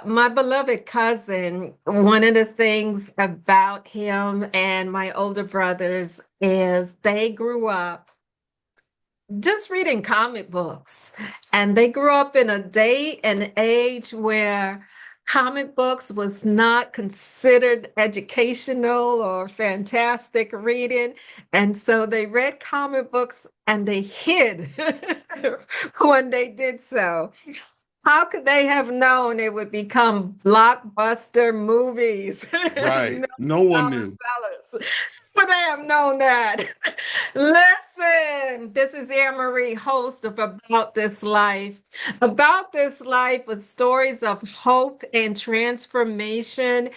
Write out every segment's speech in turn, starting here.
My beloved cousin, one of the things about him and my older brothers is they grew up just reading comic books. And they grew up in a day and age where comic books was not considered educational or fantastic reading. And so they read comic books and they hid when they did so. How could they have known it would become blockbuster movies? Right. No one Million-dollar knew. sellers. Would they have known that? Listen, this is Anne Marie, host of About This Life. About This Life is stories of hope and transformation.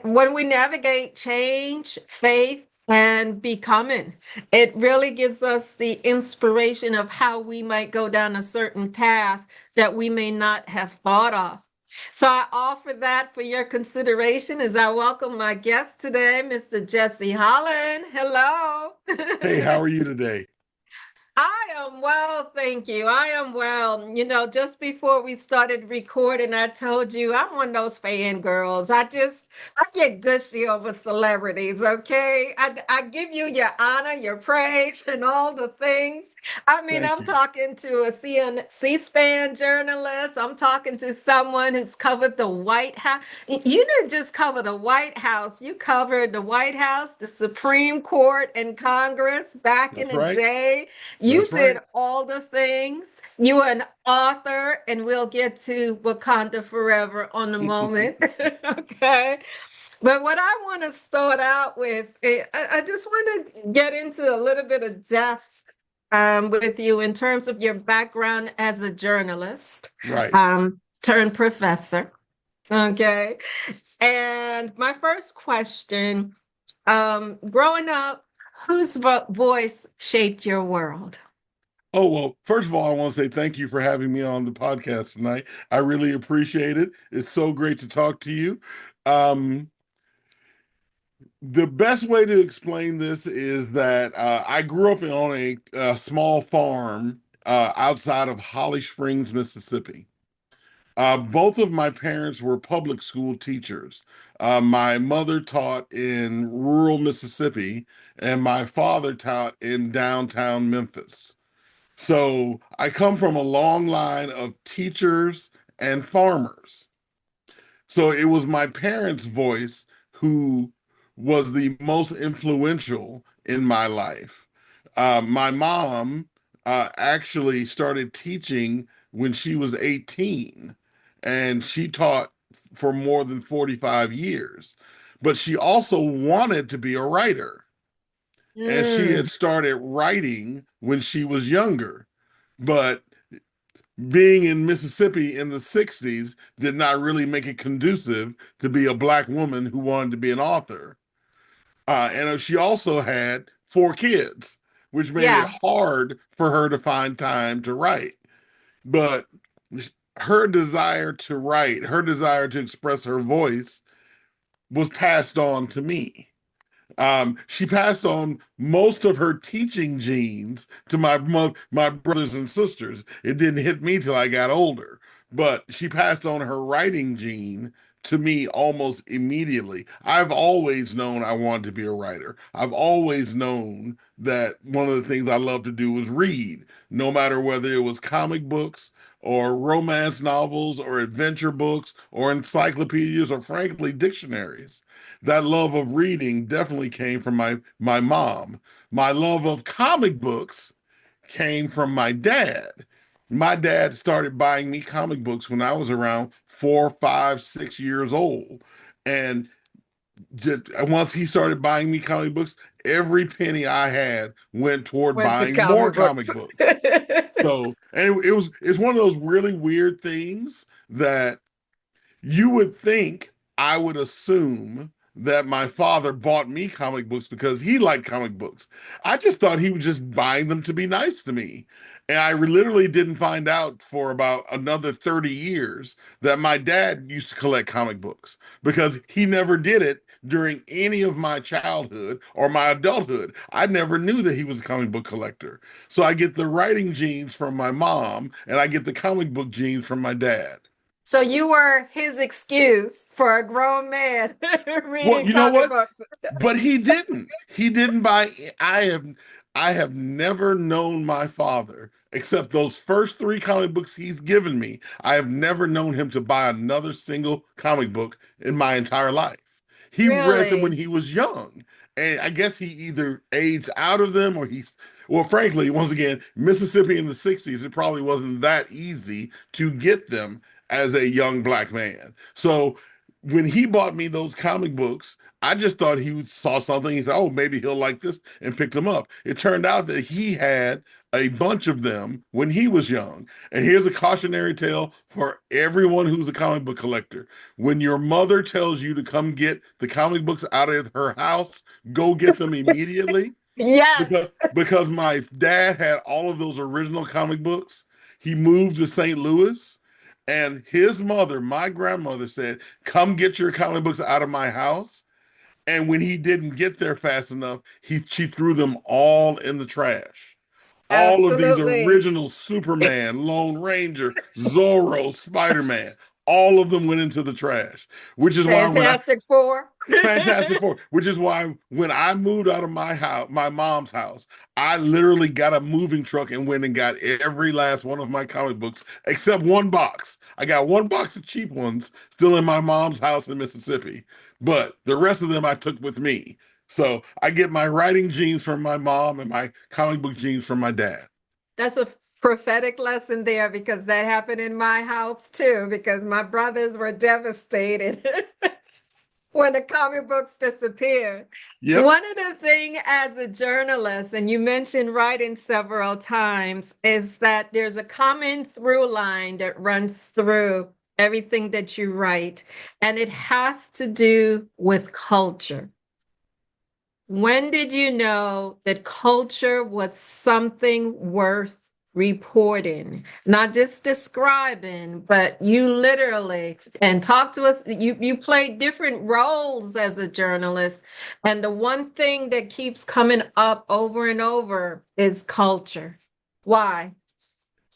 When we navigate change, faith, and becoming, it really gives us the inspiration of how we might go down a certain path that we may not have thought of. So I offer that for your consideration as I welcome my guest today, Mr. Jesse Holland. Hello. Hey, how are you today? I am well, thank you. I am well. Just before we started recording, I told you I'm one of those fangirls. I get gushy over celebrities, okay? I give you your honor, your praise, and all the things. I mean, Thank I'm you. talking to a C-SPAN journalist. I'm talking to someone who's covered the White House. You didn't just cover the White House, you covered the White House, the Supreme Court, and Congress back in That's the right. day. You That's did right. all the things. You are an author, and we'll get to Wakanda Forever on the moment. Okay. But what I want to start out with, I just want to get into a little bit of depth with you in terms of your background as a journalist, Right. turned professor. Okay. And my first question, growing up, whose voice shaped your world? Oh, well, first of all, I want to say thank you for having me on the podcast tonight. I really appreciate it. It's so great to talk to you. Um, the best way to explain this is that I grew up on a small farm outside of Holly Springs, Mississippi. Both of my parents were public school teachers. My mother taught in rural Mississippi, and my father taught in downtown Memphis. So I come from a long line of teachers and farmers. So it was my parents' voice who was the most influential in my life. My mom actually started teaching when she was 18, and she taught for more than 45 years. But she also wanted to be a writer, and she Mm, had started writing when she was younger. But being in Mississippi in the 60s did not really make it conducive to be a black woman who wanted to be an author. And she also had four kids, which made it yes. hard for her to find time to write. But her desire to write, her desire to express her voice was passed on to me. She passed on most of her teaching genes to my brothers and sisters. It didn't hit me till I got older, but she passed on her writing gene to me almost immediately. I've always known I wanted to be a writer. I've always known that one of the things I love to do was read, no matter whether it was comic books or romance novels or adventure books or encyclopedias or frankly dictionaries. That love of reading definitely came from my mom. My love of comic books came from my dad. My dad started buying me comic books when I was around 4, 5, 6 years old. And just once he started buying me comic books, every penny I had went toward Went to buying more comic books. comic books. So, and it's one of those really weird things that you would think I would assume that my father bought me comic books because he liked comic books. I just thought he was just buying them to be nice to me. And I literally didn't find out for about another 30 years that my dad used to collect comic books because he never did it during any of my childhood or my adulthood. I never knew that he was a comic book collector. So I get the writing genes from my mom and I get the comic book genes from my dad. So you were his excuse for a grown man Well, reading you know comic what? books. But he didn't. He didn't buy. I have. I have never known my father except those first three comic books he's given me. I have never known him to buy another single comic book in my entire life. He read them when Really? he was young, and I guess he either aged out of them or he's. Well, frankly, once again, Mississippi in the '60s, it probably wasn't that easy to get them as a young black man. So when he bought me those comic books, I just thought he saw something. He said, "Oh, maybe he'll like this," and picked them up. It turned out that he had a bunch of them when he was young. And here's a cautionary tale for everyone who's a comic book collector. When your mother tells you to come get the comic books out of her house, go get them immediately Yes. because my dad had all of those original comic books. He moved to St. Louis, and his mother, my grandmother, said, "Come get your comic books out of my house." And when he didn't get there fast enough, she threw them all in the trash. All of these Absolutely. original Superman, Lone Ranger, Zorro, Spider-Man, all of them went into the trash. Which is why when I Fantastic Four. Fantastic Four, which is why when I moved out of my house, my mom's house, I literally got a moving truck and went and got every last one of my comic books except one box. I got one box of cheap ones still in my mom's house in Mississippi, but the rest of them I took with me. So I get my writing genes from my mom and my comic book genes from my dad. That's a prophetic lesson there because that happened in my house too, because my brothers were devastated when the comic books disappeared. Yep. One of the things as a journalist, and you mentioned writing several times, is that there's a common through line that runs through everything that you write, and it has to do with culture. When did you know that culture was something worth reporting? Not just describing, but you literally and talk to us. You played different roles as a journalist, and the one thing that keeps coming up over and over is culture. Why?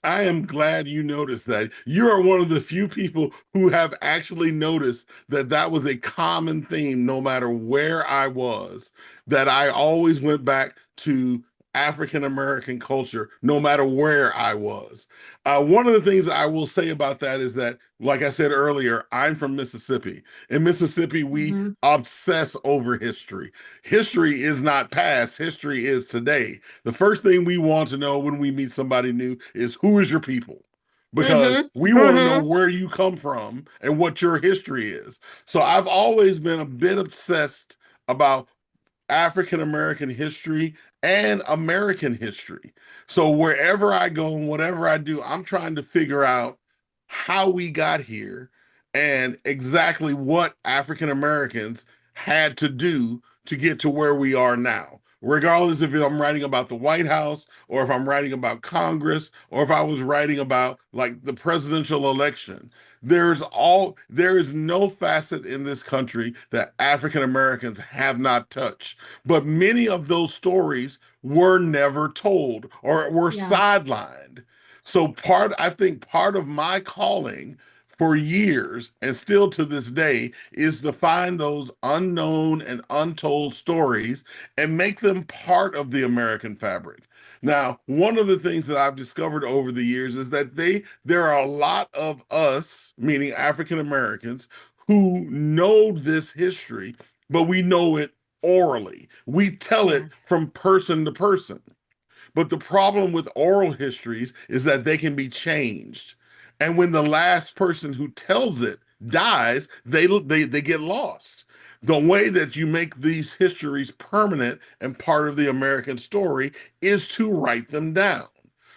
I am glad you noticed that. You are one of the few people who have actually noticed that that was a common theme, no matter where I was, that I always went back to African American culture, no matter where I was. One of the things I will say about that is that, like I said earlier, I'm from Mississippi. In Mississippi, we Mhm. obsess over history. History is not past, history is today. The first thing we want to know when we meet somebody new is who is your people? Because Mhm. we want to know Mhm. where you come from and what your history is. So I've always been a bit obsessed about African American history and American history. So wherever I go and whatever I do, I'm trying to figure out how we got here and exactly what African Americans had to do to get to where we are now. Regardless if I'm writing about the White House or if I'm writing about Congress or if I was writing about like the presidential election, there is no facet in this country that African Americans have not touched. But many of those stories were never told or were Yes. sidelined. So I think part of my calling for years and still to this day is to find those unknown and untold stories and make them part of the American fabric. Now, one of the things that I've discovered over the years is that there are a lot of us, meaning African Americans, who know this history, but we know it orally. We tell it Yes. from person to person. But the problem with oral histories is that they can be changed. And when the last person who tells it dies, they get lost. The way that you make these histories permanent and part of the American story is to write them down.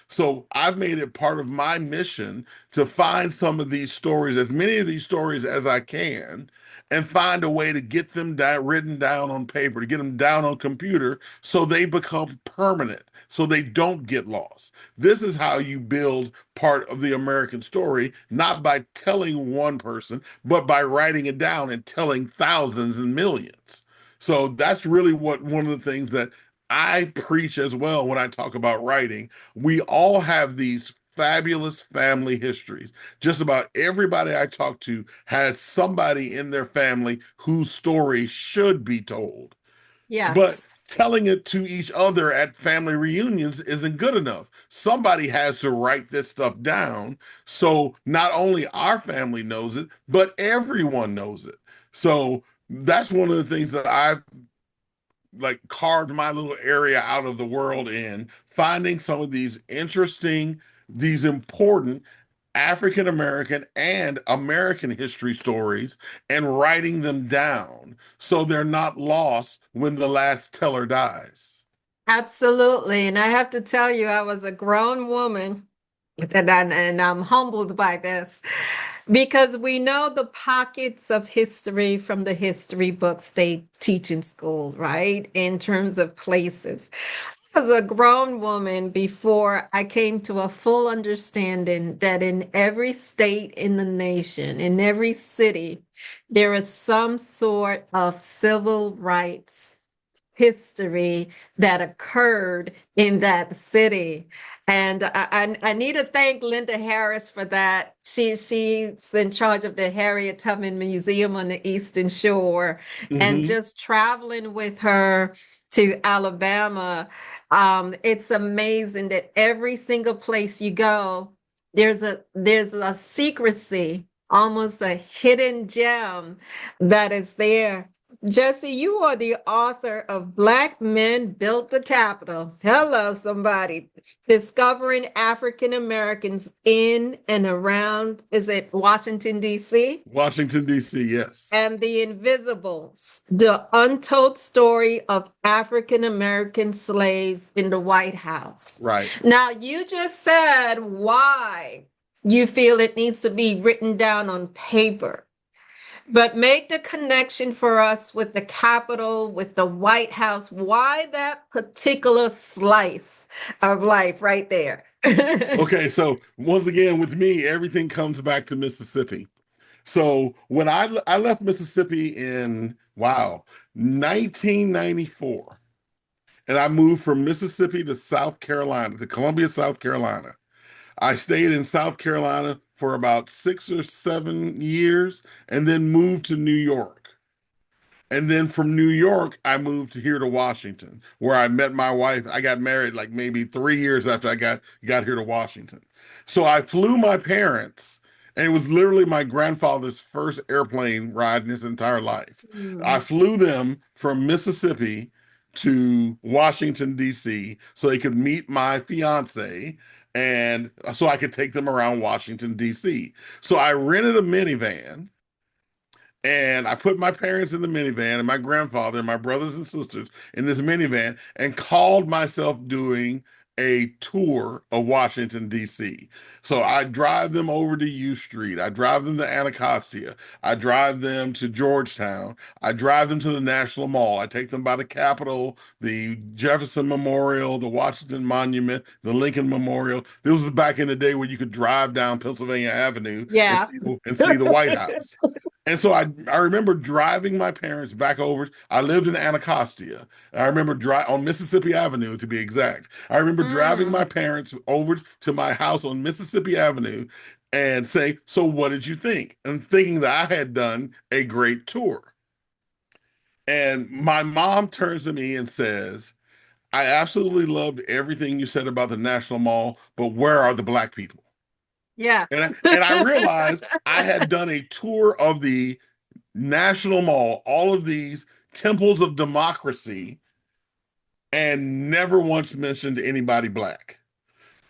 So I've made it part of my mission to find some of these stories, as many of these stories as I can, and find a way to get them down, written down on paper, to get them down on computer so they become permanent, so they don't get lost. This is how you build part of the American story, not by telling one person, but by writing it down and telling thousands and millions. So that's really what one of the things that I preach as well when I talk about writing. We all have these fabulous family histories. Just about everybody I talk to has somebody in their family whose story should be told. But Yes. telling it to each other at family reunions isn't good enough. Somebody has to write this stuff down so not only our family knows it, but everyone knows it. So that's one of the things that I've like carved my little area out of the world in, finding some of these interesting, these important African American and American history stories and writing them down so they're not lost when the last teller dies. Absolutely. And I have to tell you, I was a grown woman, and I'm humbled by this because we know the pockets of history from the history books they teach in school, right? In terms of places. As a grown woman before I came to a full understanding that in every state in the nation, in every city, there is some sort of civil rights history that occurred in that city. And I need to thank Linda Harris for that. She's in charge of the Harriet Tubman Museum on the Eastern Shore. And Mm-hmm. just traveling with her to Alabama, it's amazing that every single place you go, there's a secrecy, almost a hidden gem that is there. Jesse, you are the author of Black Men Built the Capitol. Hello, somebody. Discovering African Americans in and around, is it Washington, D.C.? Washington, D.C., yes. And the Invisibles, the untold story of African American slaves in the White House. Right. Now, you just said why you feel it needs to be written down on paper. But make the connection for us with the Capitol, with the White House. Why that particular slice of life right there? Okay, so once again, with me, everything comes back to Mississippi. So when I left Mississippi in wow 1994, and I moved from Mississippi to South Carolina, to Columbia, South Carolina. I stayed in South Carolina for about 6 or 7 years, and then moved to New York. And then from New York, I moved here to Washington, where I met my wife. I got married like maybe 3 years after I got here to Washington. So I flew my parents, and it was literally my grandfather's first airplane ride in his entire life. I Hmm. flew them from Mississippi to Washington, D.C., so they could meet my fiance and so I could take them around Washington, D.C. So I rented a minivan and I put my parents in the minivan and my grandfather and my brothers and sisters in this minivan and called myself doing a tour of Washington, D.C. So I drive them over to U Street. I drive them to Anacostia. I drive them to Georgetown. I drive them to the National Mall. I take them by the Capitol, the Jefferson Memorial, the Washington Monument, the Lincoln Memorial. This was back in the day where you could drive down Pennsylvania Avenue and Yeah. see the White House. And so I remember driving my parents back over. I lived in Anacostia. I remember drive on Mississippi Avenue to be exact. I remember driving my Mm. parents over to my house on Mississippi Avenue and saying, "So what did you think?" And thinking that I had done a great tour. And my mom turns to me and says, "I absolutely loved everything you said about the National Mall, but where are the black people?" Yeah. And I realized I had done a tour of the National Mall, all of these temples of democracy, and never once mentioned anybody black.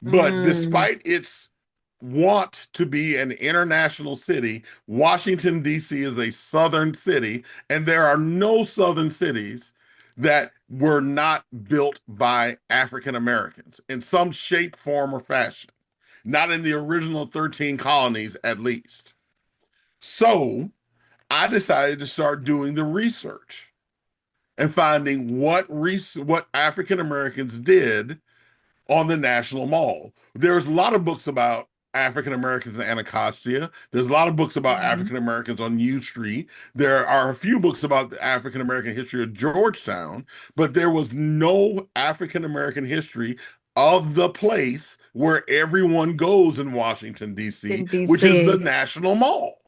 But Mm. despite its want to be an international city, Washington, D.C. is a southern city, and there are no southern cities that were not built by African Americans in some shape, form, or fashion. Not in the original 13 colonies, at least. So I decided to start doing the research and finding what African Americans did on the National Mall. There's a lot of books about African Americans in Anacostia. There's a lot of books about Mhm. African Americans on U Street. There are a few books about the African American history of Georgetown, but there was no African American history of the place where everyone goes in Washington, D.C., In which is the DC. National Mall,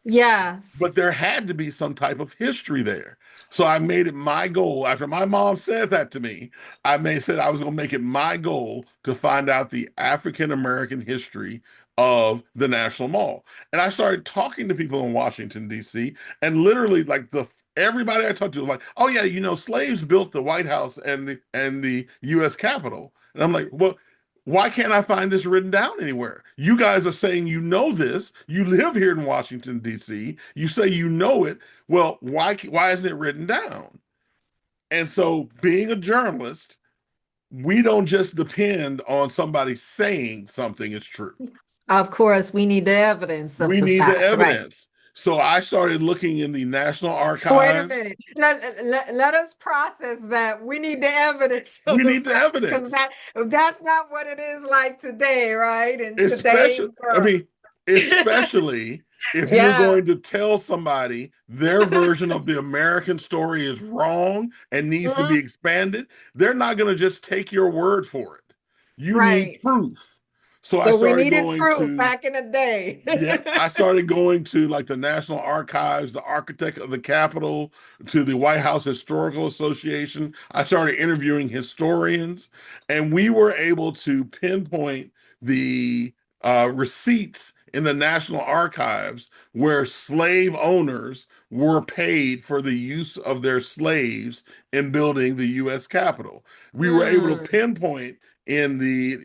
Yes. but there had to be some type of history there. So I made it my goal. After my mom said that to me, said I was going to make it my goal to find out the African American history of the National Mall. And I started talking to people in Washington D.C. and literally like the everybody I talked to was like, "Oh yeah, slaves built the White House and the U.S. Capitol." And I'm like, "Well, why can't I find this written down anywhere? You guys are saying you know this. You live here in Washington, D.C. You say you know it. Well, why isn't it written down?" And so, being a journalist, we don't just depend on somebody saying something is true. Of course, we need the evidence of We the need the fact, right? evidence. So I started looking in the National Wait a Archives. minute. Let us process that. We need the evidence of We the need the fact because evidence. that's not what it is like today, right? In today's Especially, I world. mean, especially if you're Yes, going to tell somebody their version of the American story is wrong and needs to be Mhm. expanded, they're not going to just take your word for it. You need Right. proof. So I So we started needed going proof to back in the day. Yep. I started going to like the National Archives, the Architect of the Capitol, to the White House Historical Association. I started interviewing historians, and we were able to pinpoint the receipts in the National Archives where slave owners were paid for the use of their slaves in building the U.S. Capitol. We were able to Mm, pinpoint in the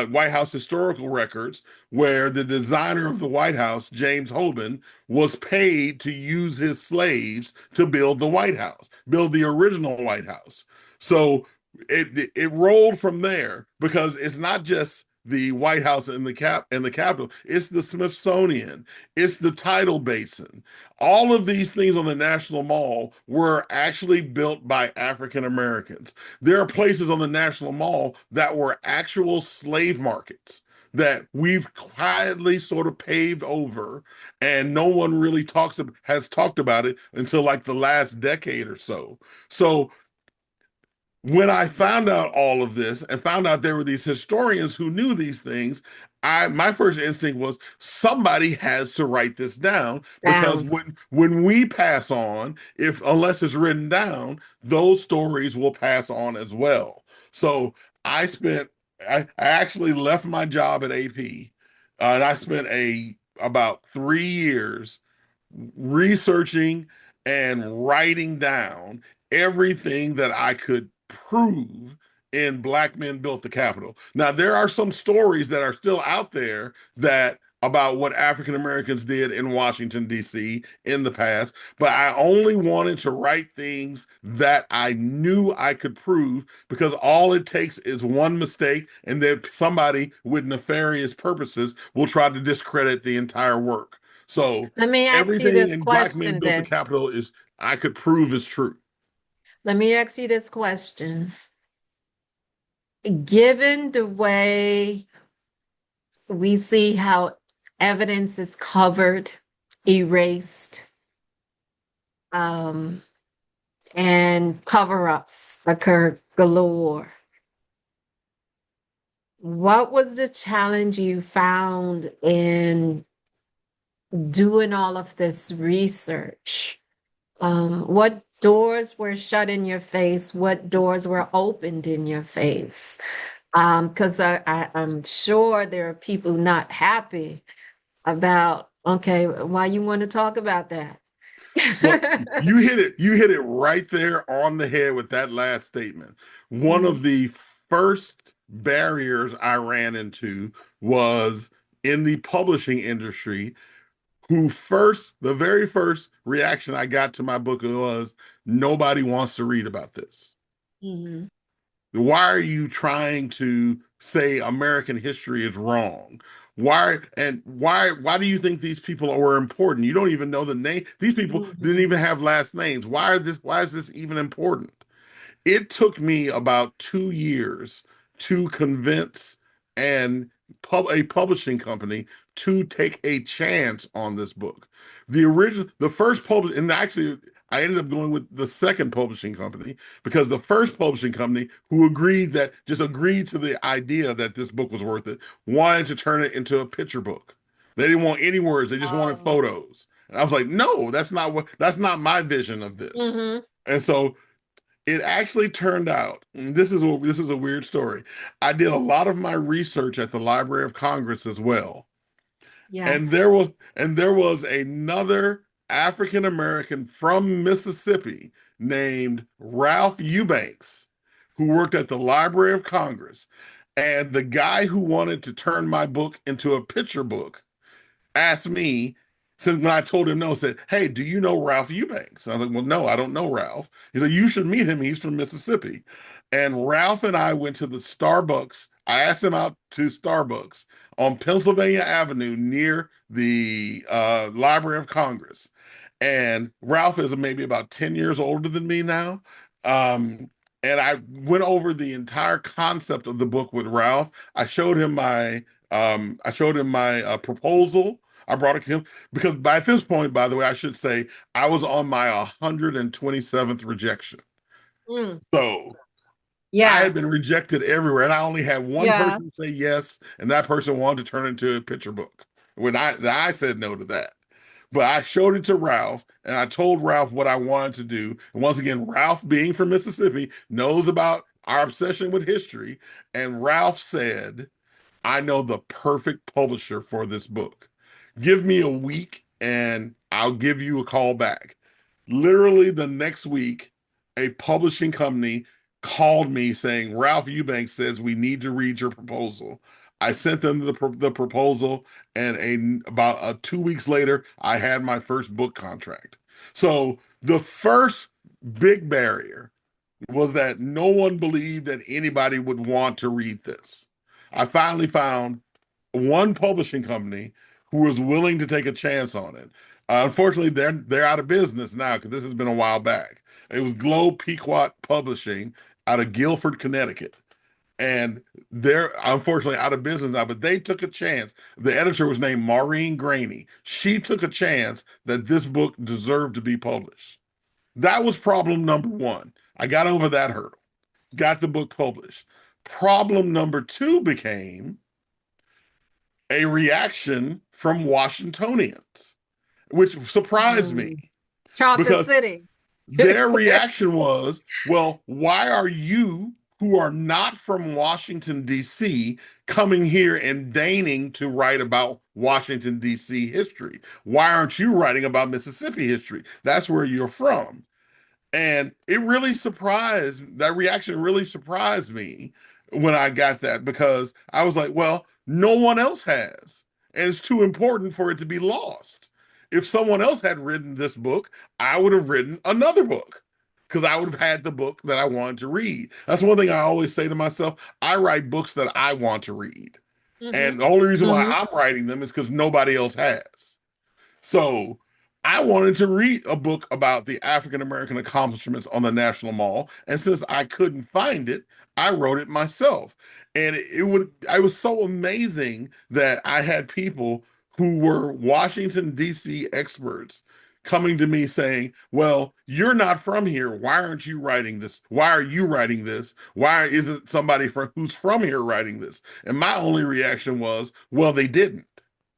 White House historical records where the designer of the White House, James Hoban, was paid to use his slaves to build the White House, build the original White House. So it rolled from there because it's not just the White House and the Capitol. It's the Smithsonian. It's the tidal basin. All of these things on the National Mall were actually built by African Americans. There are places on the National Mall that were actual slave markets that we've quietly sort of paved over, and no one really has talked about it until like the last decade or so. So when I found out all of this and found out there were these historians who knew these things, my first instinct was somebody has to write this down because down. when we pass on, if unless it's written down, those stories will pass on as well. So I spent I actually left my job at AP, and I spent a about 3 years researching and writing down everything that I could prove in Black Men Built the Capitol. Now, there are some stories that are still out there that about what African Americans did in Washington, D.C. in the past, but I only wanted to write things that I knew I could prove because all it takes is one mistake, and then somebody with nefarious purposes will try to discredit the entire work. So Let me ask you everything this in Black Men question Built the then. Capitol is I could prove is true. Let me ask you this question. Given the way we see how evidence is covered, erased, um, and cover-ups occur galore, what was the challenge you found in doing all of this research? What doors were shut in your face? What doors were opened in your face? Because I'm sure there are people not happy about, okay, why you want to talk about that? Well, you hit it right there on the head with that last statement. One Mhm. of the first barriers I ran into was in the publishing industry, the very first reaction I got to my book was nobody wants to read about this. Mhm. Why are you trying to say American history is wrong? Why do you think these people are important? You don't even know the name. These people didn't Mhm. even have last names. Why is this even important? It took me about 2 years to convince and a publishing company to take a chance on this book. The first publish, and actually, I ended up going with the second publishing company because the first publishing company, who agreed to the idea that this book was worth it, wanted to turn it into a picture book. They didn't want any words; they just wanted Oh. photos. And I was like, no, that's not my vision of this. Mhm. And so it actually turned out, and this is a weird story. I did a lot of my research at the Library of Congress as well. And Yes. there was another African American from Mississippi named Ralph Eubanks who worked at the Library of Congress. And the guy who wanted to turn my book into a picture book asked me, since when I told him no, said, "Hey, do you know Ralph Eubanks?" I was like, "Well, no, I don't know Ralph." He said, "You should meet him. He's from Mississippi." And Ralph and I went to the Starbucks. I asked him out to Starbucks on Pennsylvania Avenue near the Library of Congress. And Ralph is maybe about 10 years older than me now. Um, and I went over the entire concept of the book with Ralph. I showed him my proposal. I brought it to him because by this point, by the way, I should say I was on my 127th rejection. Mm. So I had been Yes. rejected everywhere, and I only had one person Yes. say yes, and that person wanted to turn it into a picture book. I said no to that. But I showed it to Ralph, and I told Ralph what I wanted to do. And once again, Ralph, being from Mississippi, knows about our obsession with history. And Ralph said, I know the perfect publisher for this book. Give me a week and I'll give you a call back. Literally the next week, a publishing company called me saying, Ralph Eubanks says we need to read your proposal. I sent them the proposal, and about 2 weeks later, I had my first book contract. So the first big barrier was that no one believed that anybody would want to read this. I finally found one publishing company who was willing to take a chance on it. Unfortunately, they're out of business now because this has been a while back. It was Globe Pequot Publishing out of Guilford, Connecticut, and they're unfortunately out of business now. But they took a chance. The editor was named Maureen Graney. She took a chance that this book deserved to be published. That was problem number one. I got over that hurdle, got the book published. Problem number two became a reaction from Washingtonians, which surprised me Mm. Chocolate because City. their reaction was, well, why are you, who are not from Washington, D.C., coming here and deigning to write about Washington, D.C. history? Why aren't you writing about Mississippi history? That's where you're from. And that reaction really surprised me when I got that because I was like, well, no one else has. And it's too important for it to be lost. If someone else had written this book, I would have written another book because I would have had the book that I wanted to read. That's one thing I always say to myself. I write books that I want to read. And Mhm. the only reason why Mhm. I'm writing them is because nobody else has. So I wanted to read a book about the African American accomplishments on the National Mall. And since I couldn't find it, I wrote it myself. And I was so amazing that I had people who were Washington, D.C. experts coming to me saying, well, you're not from here. Why aren't you writing this? Why are you writing this? Why isn't somebody who's from here writing this? And my only reaction was, well, they didn't.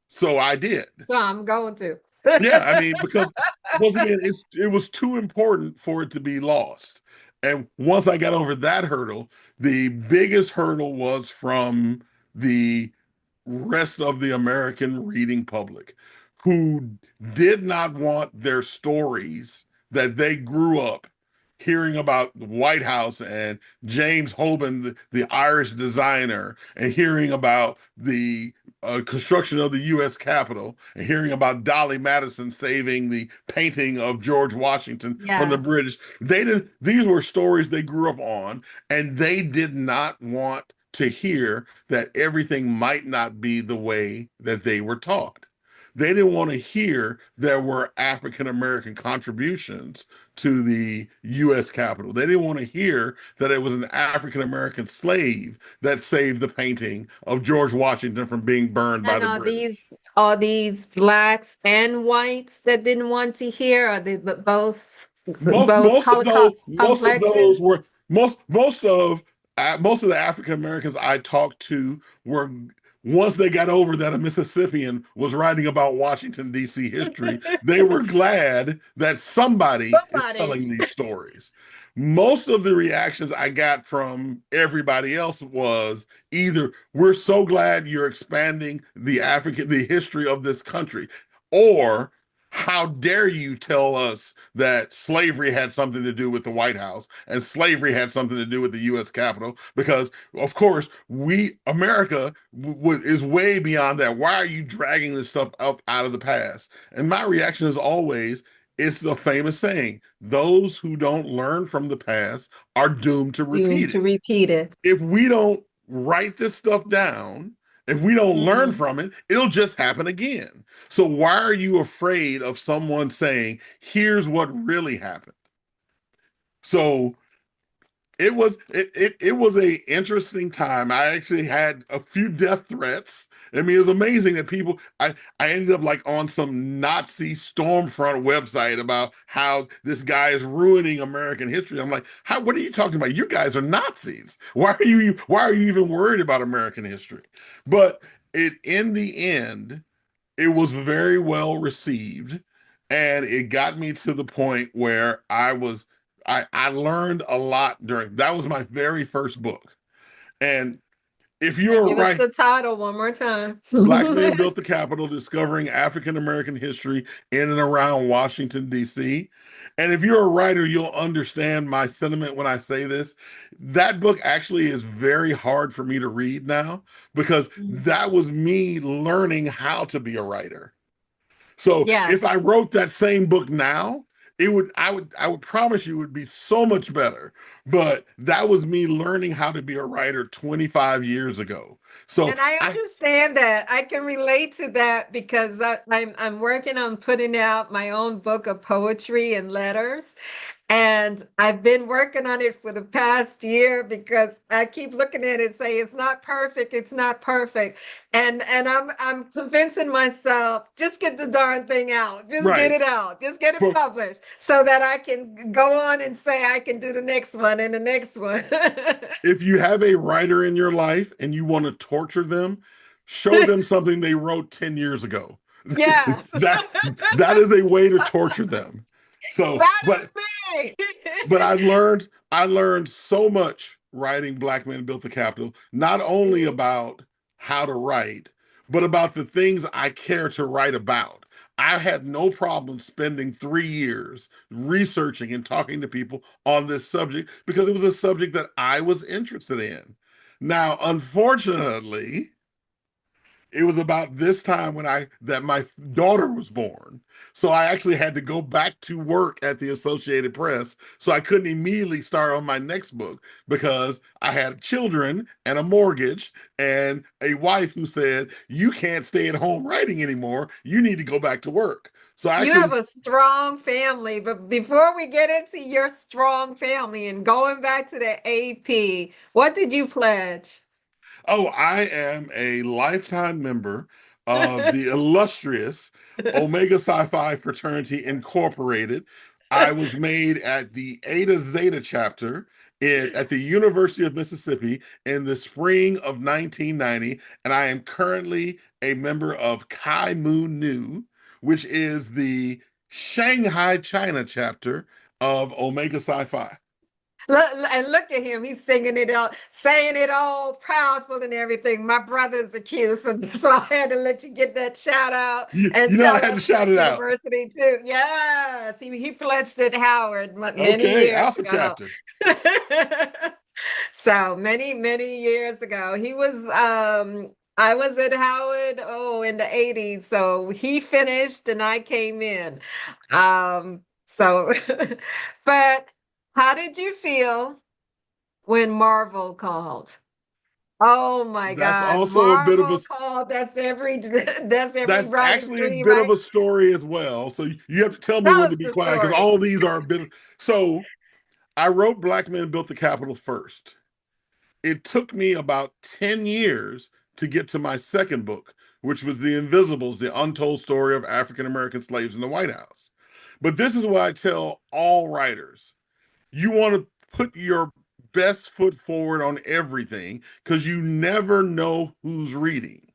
So I did. So I'm going to. Yeah, I mean, because once again, it was too important for it to be lost. And once I got over that hurdle, the biggest hurdle was from the rest of the American reading public who did not want their stories that they grew up hearing about the White House and James Hoban, the Irish designer, and hearing about the construction of the U.S. Capitol and hearing about Dolly Madison saving the painting of George Washington from the Yes. British. They didn't. These were stories they grew up on, and they did not want to hear that everything might not be the way that they were taught. They didn't want to hear there were African American contributions to the U.S. Capitol. They didn't want to hear that it was an African American slave that saved the painting of George Washington from being burned by And the are British. these blacks and whites that didn't want to hear? Are they Most both most of color those most of complexion? those were most of the African Americans I talked to were, once they got over that a Mississippian was writing about Washington D.C. history, they were glad that somebody is Somebody. telling these stories. Most of the reactions I got from everybody else was either we're so glad you're expanding the history of this country, or how dare you tell us that slavery had something to do with the White House and slavery had something to do with the U.S. Capitol? Because, of course, America is way beyond that. Why are you dragging this stuff up out of the past? And my reaction is always, it's the famous saying, those who don't learn from the past are doomed to Doomed repeat to it. repeat it. If we don't write this stuff down, if we don't learn Mhm. from it, it'll just happen again. So why are you afraid of someone saying, here's what really happened? So it was a interesting time. I actually had a few death threats. I mean, it was amazing that I ended up like on some Nazi Stormfront website about how this guy is ruining American history. I'm like, what are you talking about? You guys are Nazis. Why are you even worried about American history? But in the end, it was very well received, and it got me to the point where I learned a lot during that was my very first book. And if And you're give us right, the title one more time. Black Men Built the Capitol, Discovering African American History in and around Washington, D.C. And if you're a writer, you'll understand my sentiment when I say this. That book actually is very hard for me to read now because that was me learning how to be a writer. So if I Yes. wrote that same book now, I would promise you it would be so much better. But that was me learning how to be a writer 25 years ago. So And I I understand that. I can relate to that because I'm working on putting out my own book of poetry and letters. And I've been working on it for the past year because I keep looking at it and say it's not perfect, it's not perfect. And I'm convincing myself, just get the darn thing out. Just get right. it out. Just get it For published so that I can go on and say I can do the next one and the next one. if you have a writer in your life and you want to torture them, show them something they wrote 10 years ago. Yes. that that is a way to torture them. So, That is but me. I learned so much writing Black Men Built the Capitol, not only about how to write, but about the things I care to write about. I had no problem spending 3 years researching and talking to people on this subject because it was a subject that I was interested in. Now, unfortunately, it was about this time when I that my daughter was born. So I actually had to go back to work at the Associated Press. So I couldn't immediately start on my next book because I had children and a mortgage and a wife who said, "You can't stay at home writing anymore. You need to go back to work." So I You have actually a strong family, but before we get into your strong family and going back to the AP, what did you pledge? Oh, I am a lifetime member of the illustrious Omega Psi Phi Fraternity Incorporated. I was made at the Eta Zeta chapter at the University of Mississippi in the spring of 1990, and I am currently a member of Chi Mu Nu, which is the Shanghai, China chapter of Omega Psi Phi. And look at him. He's singing it all, saying it all proudful and everything. My brother's accused, so I had to let you get that shout out and You know, I tell had to us shout your it out. university too. Yes, he pledged at Howard many Okay, years Alpha ago. chapter. So many years ago. He was I was at Howard, oh, in the 80s. So he finished and I came in. So, but how did you feel when Marvel called? Oh my That's God, also a bit of a Marvel called. That's every that's that's everybody's actually a dream, bit of right? a story as well. So you have to tell me Tell when us to be the quiet because story. all of these are a bit. So I wrote Black Men Built the Capitol first. It took me about 10 years to get to my second book, which was The Invisibles, the untold story of African American slaves in the White House. But this is what I tell all writers. You want to put your best foot forward on everything because you never know who's reading.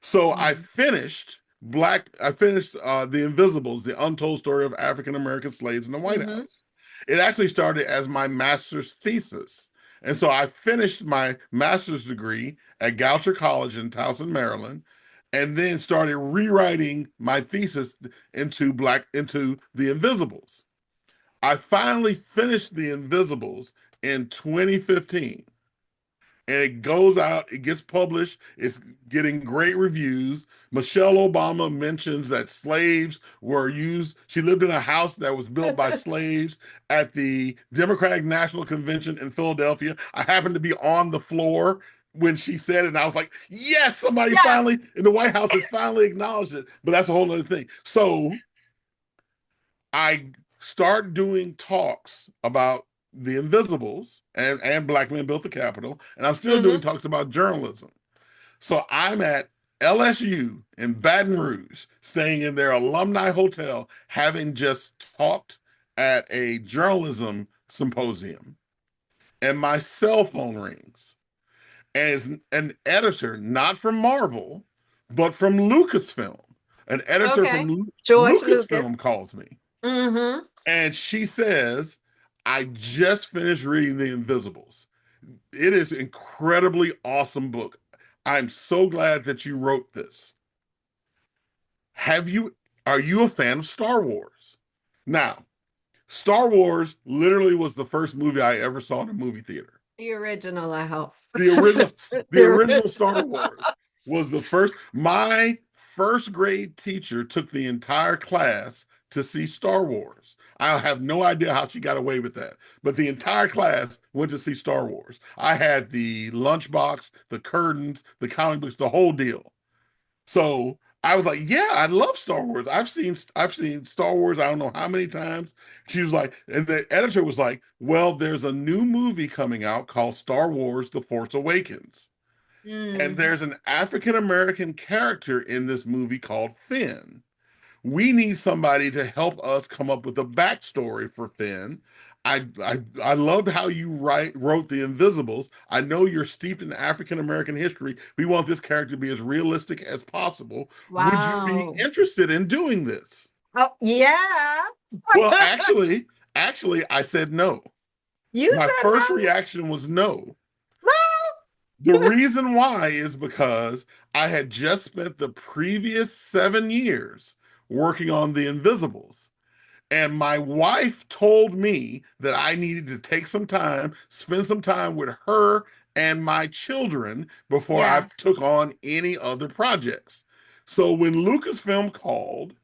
So Mhm. I finished The Invisibles, the untold story of African American slaves in the White Mhm. House. It actually started as my master's thesis. And so I finished my master's degree at Goucher College in Towson, Maryland, and then started rewriting my thesis into The Invisibles. I finally finished The Invisibles in 2015, and it goes out, it gets published, it's getting great reviews. Michelle Obama mentions that slaves were used. She lived in a house that was built by slaves at the Democratic National Convention in Philadelphia. I happened to be on the floor when she said it, and I was like, yes, somebody Yes. finally in the White House has finally acknowledged it. But that's a whole other thing. So I start doing talks about the Invisibles and Black Men Built the Capitol, and I'm still doing Hmm. talks about journalism. So I'm at LSU in Baton Rouge, staying in their alumni hotel, having just talked at a journalism symposium, and my cell phone rings. And it's an editor, not from Marvel, but from Lucasfilm. An editor Okay. from George Lucasfilm Lucas. calls me. Hmm. And she says, I just finished reading The Invisibles. It is an incredibly awesome book. I'm so glad that you wrote this. Have you are you a fan of Star Wars? Now, Star Wars literally was the first movie I ever saw in a movie theater. The original, I hope. The original the The original Star original. Wars was the first. My first grade teacher took the entire class to see Star Wars. I have no idea how she got away with that, but the entire class went to see Star Wars. I had the lunchbox, the curtains, the comic books, the whole deal. So I was like, yeah, I love Star Wars. I've seen Star Wars I don't know how many times. She was like, and the editor was like, well, there's a new movie coming out called Star Wars: The Force Awakens. And Mm. there's an African American character in this movie called Finn. We need somebody to help us come up with a backstory for Finn. I loved how you wrote the Invisibles. I know you're steeped in African American history. We want this character to be as realistic as possible. Would you be Wow. interested in doing this? Oh, yeah. Well, actually, I said no. You My said first no. reaction was no. No. The reason why is because I had just spent the previous 7 years working on the Invisibles. And my wife told me that I needed to take some time, spend some time with her and my children before I Yes. took on any other projects. So when Lucasfilm called,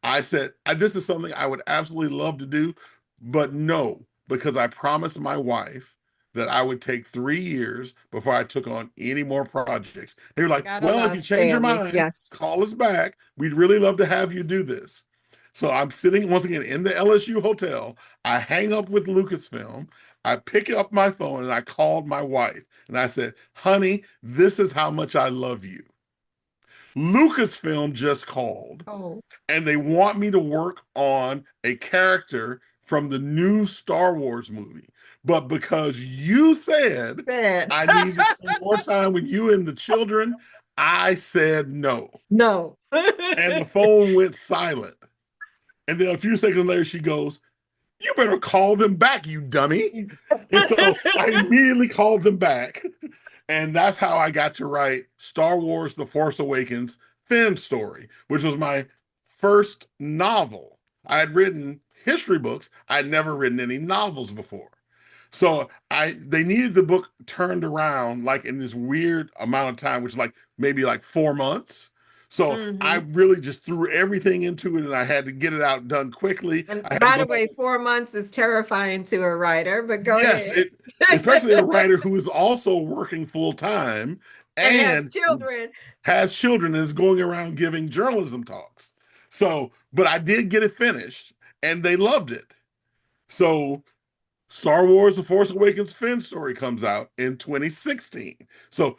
I said, this is something I would absolutely love to do, but no, because I promised my wife that I would take 3 years before I took on any more projects. They were like, Gotta well, if you love change your family. mind, Yes. call us back. We'd really love to have you do this. So I'm sitting once again in the LSU hotel. I hang up with Lucasfilm. I pick up my phone and I called my wife and I said, honey, this is how much I love you. Lucasfilm just called Oh, and they want me to work on a character from the new Star Wars movie. But because you said bad. I need to spend more time with you and the children, I said no. No. And the phone went silent. And then a few seconds later, she goes, you better call them back, you dummy. And so I immediately called them back. And that's how I got to write Star Wars: The Force Awakens Finn story, which was my first novel. I had written history books. I'd never written any novels before. So they needed the book turned around like in this weird amount of time, which is like maybe like 4 months. So I Hmm. really just threw everything into it and I had to get it out done quickly. And I had to by go the back. way, 4 months is terrifying to a writer, but go Yes, ahead. it especially a writer who is also working full time And has and children. has children and is going around giving journalism talks. So, but I did get it finished and they loved it. So Star Wars The Force Awakens Finn story comes out in 2016. So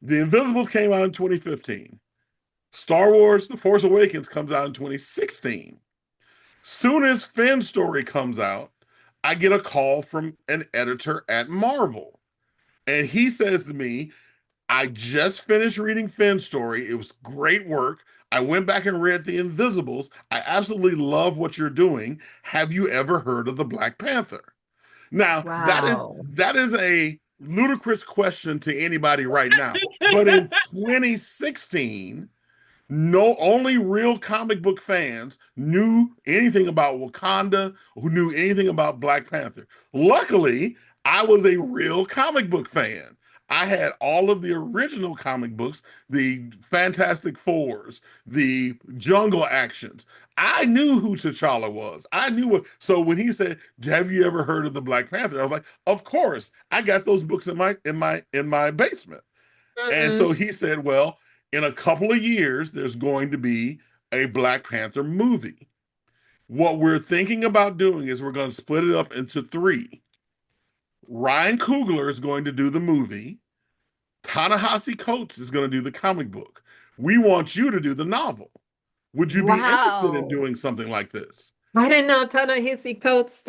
The Invisibles came out in 2015. Star Wars The Force Awakens comes out in 2016. Soon as Finn's story comes out, I get a call from an editor at Marvel. And he says to me, I just finished reading Finn's story. It was great work. I went back and read The Invisibles. I absolutely love what you're doing. Have you ever heard of the Black Panther? Now, Wow. that is a ludicrous question to anybody right now. But in 2016, no, only real comic book fans knew anything about Wakanda, who knew anything about Black Panther. Luckily, I was a real comic book fan. I had all of the original comic books, the Fantastic Fours, the Jungle Actions. I knew who T'Challa was. I knew what. So when he said, "Have you ever heard of the Black Panther?" I was like, "Of course." I got those books in my basement. And so Mm-mm. he said, well, in a couple of years, there's going to be a Black Panther movie. What we're thinking about doing is we're going to split it up into three. Ryan Coogler is going to do the movie. Ta-Nehisi Coates is going to do the comic book. We want you to do the novel. Would you be interested in Wow. doing something like this? I didn't know Ta-Nehisi Coates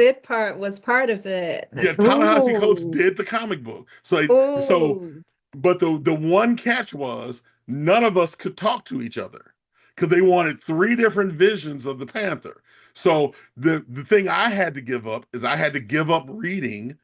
was part of it. Yeah, Ta-Nehisi Coates Ooh. did the comic book. So Ooh. but the one catch was none of us could talk to each other because they wanted three different visions of the Panther. So the thing I had to give up is I had to give up reading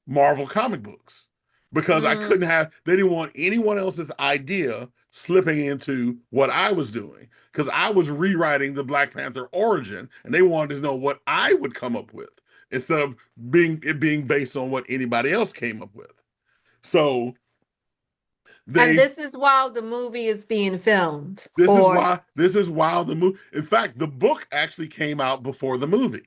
Marvel comic books because I Mm. couldn't have they didn't want anyone else's idea slipping into what I was doing because I was rewriting the Black Panther origin and they wanted to know what I would come up with instead of being based on what anybody else came up with. So And they this is while the movie is being filmed, or this is why the movie. In fact, the book actually came out before the movie.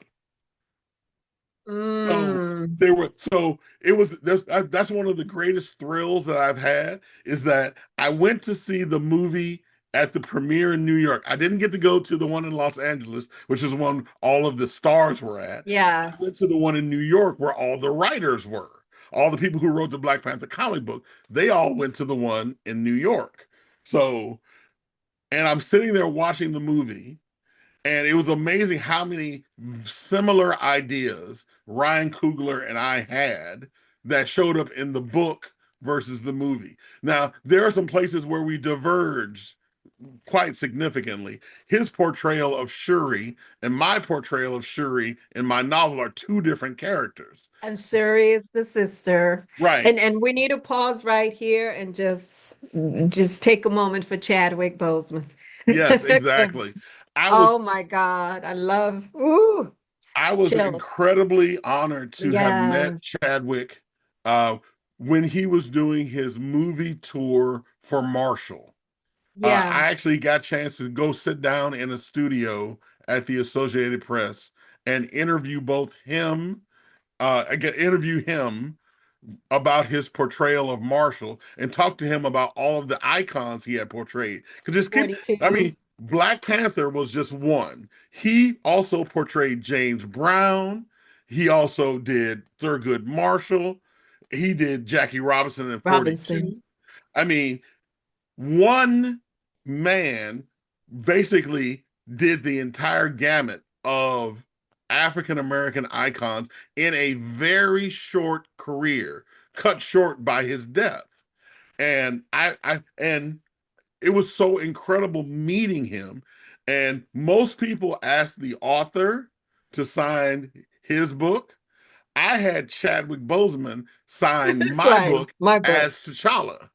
So mm, they were so it was that's one of the greatest thrills that I've had is that I went to see the movie at the premiere in New York. I didn't get to go to the one in Los Angeles, which is one all of the stars were at. I yes. went to the one in New York where all the writers were. All the people who wrote the Black Panther comic book, they all went to the one in New York. So, and I'm sitting there watching the movie and it was amazing how many similar ideas Ryan Coogler and I had that showed up in the book versus the movie. Now, there are some places where we diverged quite significantly. His portrayal of Shuri and my portrayal of Shuri in my novel are two different characters. And Shuri is the sister. Right. And we need to pause right here and just take a moment for Chadwick Boseman. Yes, exactly. I was Oh my God, I love ooh, I was chill. incredibly honored to have met Yes. Chadwick uh, when he was doing his movie tour for Marshall. Yeah. I actually got a chance to go sit down in a studio at the Associated Press and interview him about his portrayal of Marshall and talk to him about all of the icons he had portrayed. Because I 42. mean, Black Panther was just one. He also portrayed James Brown. He also did Thurgood Marshall. He did Jackie Robinson in Robinson. 42. I mean, one man basically did the entire gamut of African American icons in a very short career, cut short by his death. And and it was so incredible meeting him. And most people ask the author to sign his book. I had Chadwick Boseman sign my Right. book My book. as T'Challa.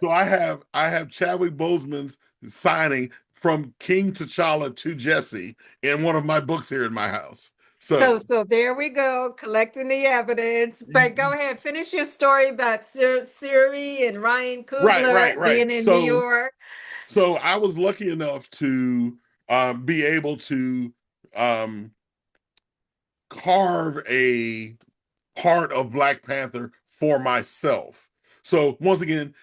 So I have Chadwick Boseman's signing from King T'Challa to Jesse in one of my books here in my house. So So there we go, collecting the evidence. But go ahead, finish your story about Siri and Ryan right, Coogler right, right. being in New So York. I was lucky enough to be able to um, carve a part of Black Panther for myself. So once again,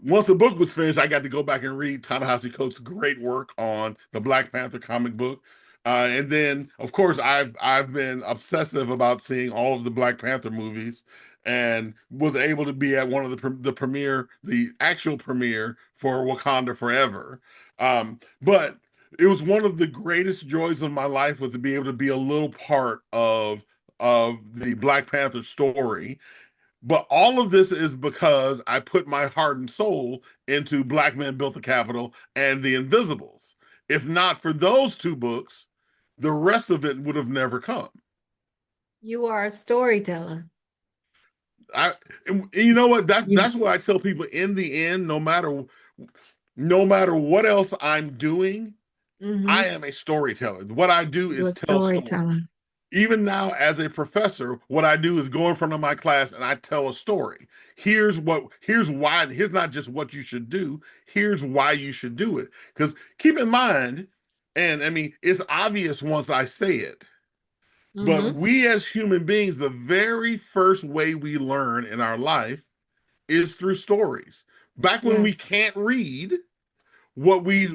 once the book was finished, I got to go back and read Ta-Nehisi Coates' great work on the Black Panther comic book. And then, of course, I've been obsessive about seeing all of the Black Panther movies, and was able to be at one of the premiere, the actual premiere for Wakanda Forever. But it was one of the greatest joys of my life was to be able to be a little part of the Black Panther story. But all of this is because I put my heart and soul into Black Men Built the Capitol and The Invisibles. If not for those two books, the rest of it would have never come. You are a storyteller. I, and you know what? You, That's what I tell people. In the end, no matter what else I'm doing, I hmm am a storyteller. What I do you're is a tell stories. storyteller. Even now as a professor, what I do is go in front of my class and I tell a story. Here's why, here's not just what you should do, here's why you should do it. Because keep in mind, and I mean, it's obvious once I say it, but hmm we as human beings, the very first way we learn in our life is through stories. Back when we Yes. can't read,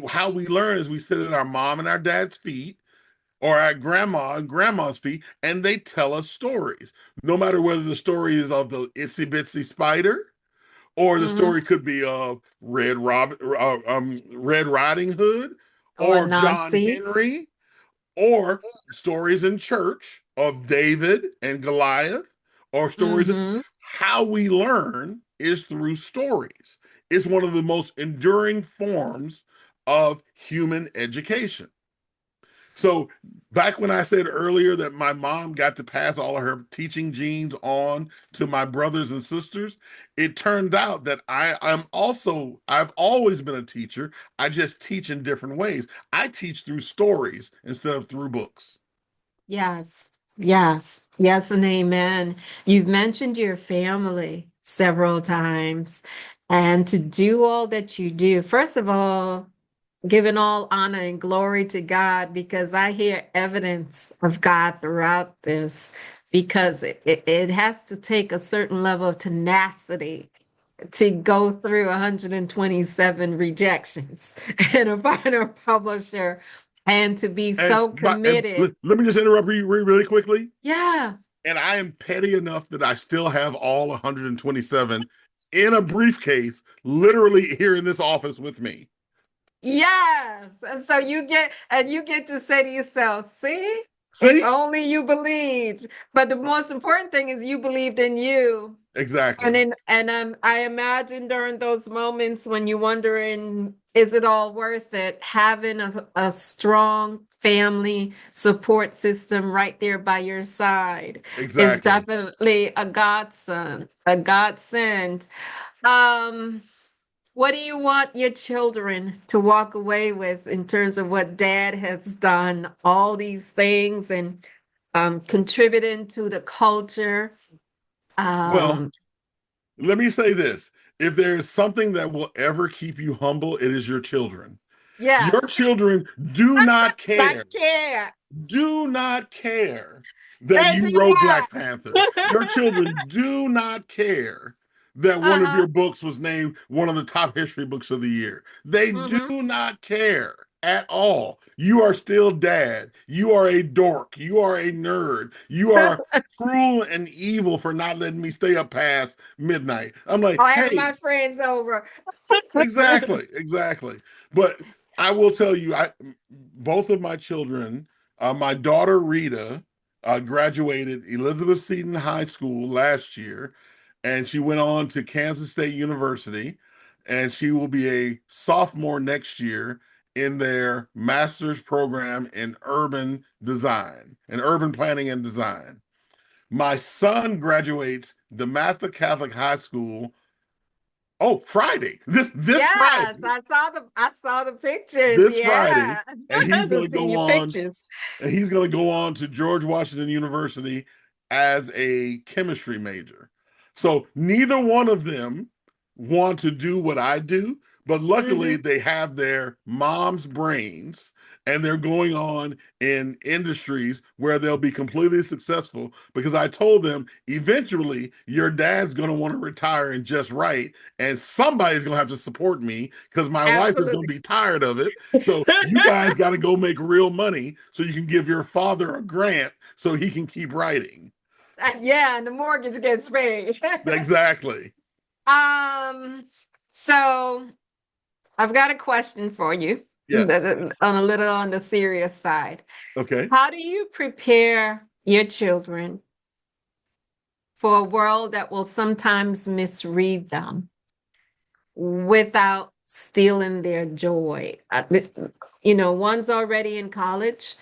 how we learn is we sit at our mom and our dad's feet or at grandma and grandma's feet, and they tell us stories. No matter whether the story is of the itsy bitsy spider, or the hmm story could be of Red Riding Hood, Or or John Nazi. Henry, or stories in church of David and Goliath, or stories. hmm How we learn is through stories. It's one of the most enduring forms of human education. So back when I said earlier that my mom got to pass all of her teaching genes on to my brothers and sisters, it turned out that I've always been a teacher. I just teach in different ways. I teach through stories instead of through books. Yes. Yes. Yes, and amen. You've mentioned your family several times. And to do all that you do, first of all, giving all honor and glory to God because I hear evidence of God throughout this because it has to take a certain level of tenacity to go through 127 rejections and a final publisher and to be And, so committed. let me just interrupt you really quickly. Yeah. And I am petty enough that I still have all 127 in a briefcase, literally here in this office with me. Yes. And so you get to say to yourself, see, if See? only you believed. But the most important thing is you believed in you. And Exactly. then I imagine during those moments when you're wondering, is it all worth it? Having a strong family support system right there by your side is Exactly. definitely a godsend, a godsend. Um, what do you want your children to walk away with in terms of what dad has done, all these things and contributing to the culture? Well, Um, let me say this. If there is something that will ever keep you humble, it is your children. Your yes, children do not not care, care. do not care that They you do wrote not. Black Panther. Your children do not care that one of Uh-huh. your books was named one of the top history books of the year. They do hmm not care at all. You are still dad. You are a dork. You are a nerd. You are cruel and evil for not letting me stay up past midnight. I'm like, I'll have hey, my friends over. exactly, exactly. But I will tell you, I both of my children, my daughter Rita, graduated Elizabeth Seton High School last year, and she went on to Kansas State University, and she will be a sophomore next year in their master's program in urban design and urban planning and design. My son graduates DeMatha Catholic High School Oh, Friday. This Yes, Friday. I saw the pictures. This Friday. Yeah. And he's The gonna go senior on pictures. and he's going to go on to George Washington University as a chemistry major. So neither one of them want to do what I do, but luckily Hmm. they have their mom's brains and they're going on in industries where they'll be completely successful because I told them eventually your dad's going to want to retire and just write and somebody's going to have to support me because my wife is going Absolutely. to be tired of it. So you guys got to go make real money so you can give your father a grant so he can keep writing. Yeah, and the mortgage gets paid. Exactly. Um, so I've got a question for you Yes. on a little on the serious side. Okay. How do you prepare your children for a world that will sometimes misread them without stealing their joy? One's already in college,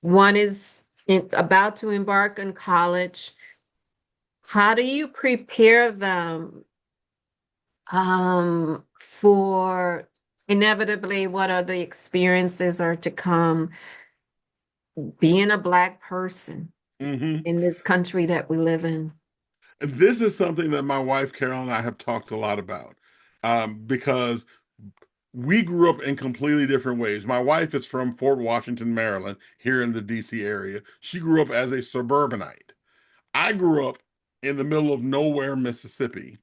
one is about to embark on college. How do you prepare them for inevitably what are the experiences are to come being a Black person Mm-hmm. in this country that we live in? This is something that my wife Carol and I have talked a lot about because we grew up in completely different ways. My wife is from Fort Washington, Maryland, here in the DC area. She grew up as a suburbanite. I grew up in the middle of nowhere, Mississippi,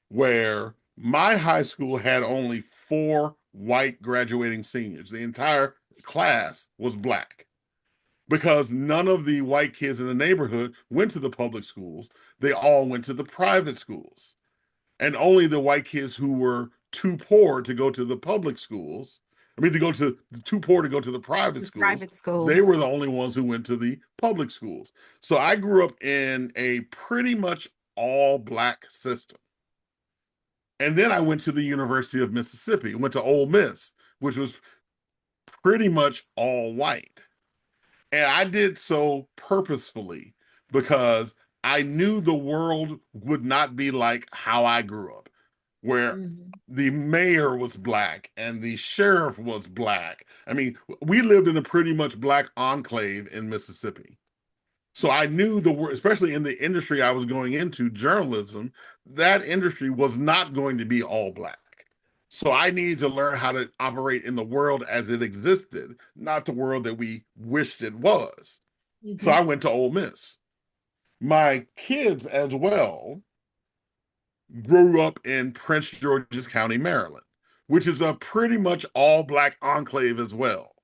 where my high school had only four white graduating seniors. The entire class was Black because none of the white kids in the neighborhood went to the public schools. They all went to the private schools. And only the white kids who were too poor to go to the public schools, I mean, to go to too poor to go to the private The schools, private they schools. were the only ones who went to the public schools. So I grew up in a pretty much all Black system. And then I went to the University of Mississippi, went to Ole Miss, which was pretty much all white. And I did so purposefully because I knew the world would not be like how I grew up, where Mhm. the mayor was Black and the sheriff was Black. I mean, we lived in a pretty much Black enclave in Mississippi. So I knew the word, especially in the industry I was going into, journalism, that industry was not going to be all Black. So I needed to learn how to operate in the world as it existed, not the world that we wished it was. So I Mhm. went to Ole Miss. My kids as well grew up in Prince George's County, Maryland, which is a pretty much all Black enclave as well.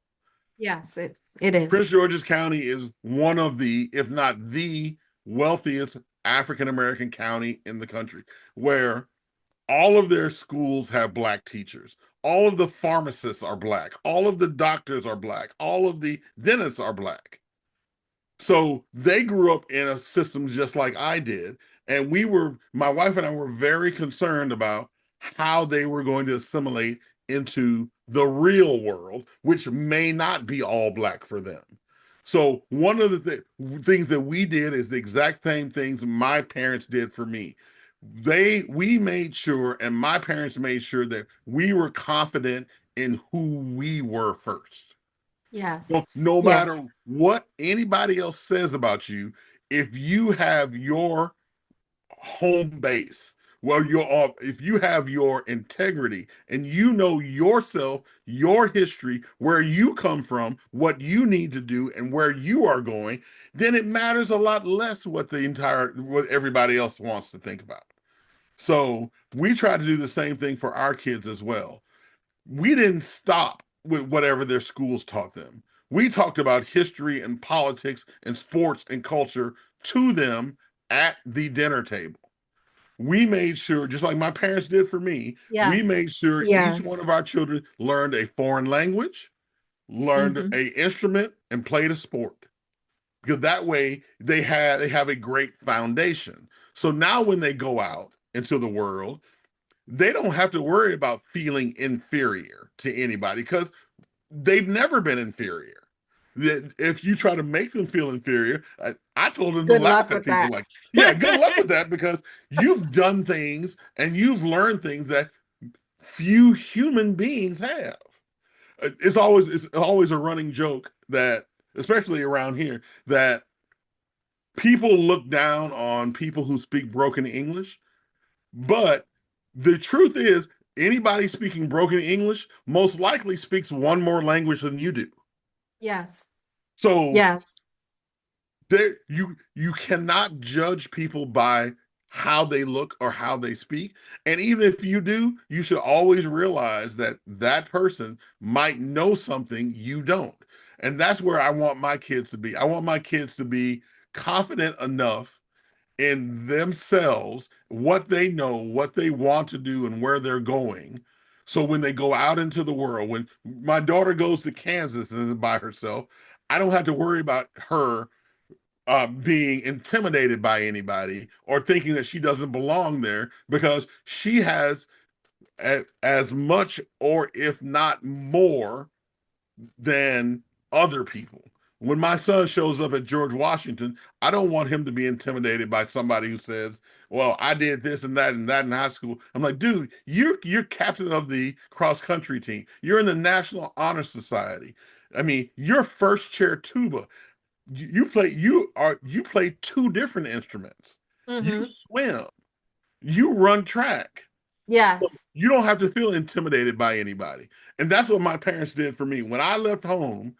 Yes, it Prince is. George's County is one of the, if not the wealthiest African American county in the country, where all of their schools have Black teachers. All of the pharmacists are Black. All of the doctors are Black. All of the dentists are Black. So they grew up in a system just like I did. And my wife and I were very concerned about how they were going to assimilate into the real world, which may not be all Black for them. So one of the things that we did is the exact same things my parents did for me. We made sure, and my parents made sure that we were confident in who we were first. So Yes. no matter Yes. what anybody else says about you, if you have your home base, well, if you have your integrity and you know yourself, your history, where you come from, what you need to do, and where you are going, then it matters a lot less what everybody else wants to think about. So we try to do the same thing for our kids as well. We didn't stop with whatever their schools taught them. We talked about history and politics and sports and culture to them at the dinner table. We made sure, just like my parents did for me, we Yes. made sure each one Yes. of our children learned a foreign language, learned Hmm. a instrument, and played a sport. Because that way they have a great foundation. So now when they go out into the world, they don't have to worry about feeling inferior to anybody because they've never been inferior. If you try to make them feel inferior, I told them to Good laugh luck at with people that. like, yeah, good luck with that because you've done things and you've learned things that few human beings have. It's always a running joke that, especially around here, that people look down on people who speak broken English. But the truth is, anybody speaking broken English most likely speaks one more language than you do. Yes. So Yes. you cannot judge people by how they look or how they speak. And even if you do, you should always realize that that person might know something you don't. And that's where I want my kids to be. I want my kids to be confident enough in themselves, what they know, what they want to do, and where they're going. So when they go out into the world, when my daughter goes to Kansas and by herself, I don't have to worry about her being intimidated by anybody or thinking that she doesn't belong there because she has as much or if not more than other people. When my son shows up at George Washington, I don't want him to be intimidated by somebody who says, "Well, I did this and that in high school." I'm like, "Dude, you're captain of the cross country team. You're in the National Honor Society. I mean, you're first chair tuba. You play two different instruments. You Hmm. swim. You run track. Yes. You don't have to feel intimidated by anybody." And that's what my parents did for me. When I left home,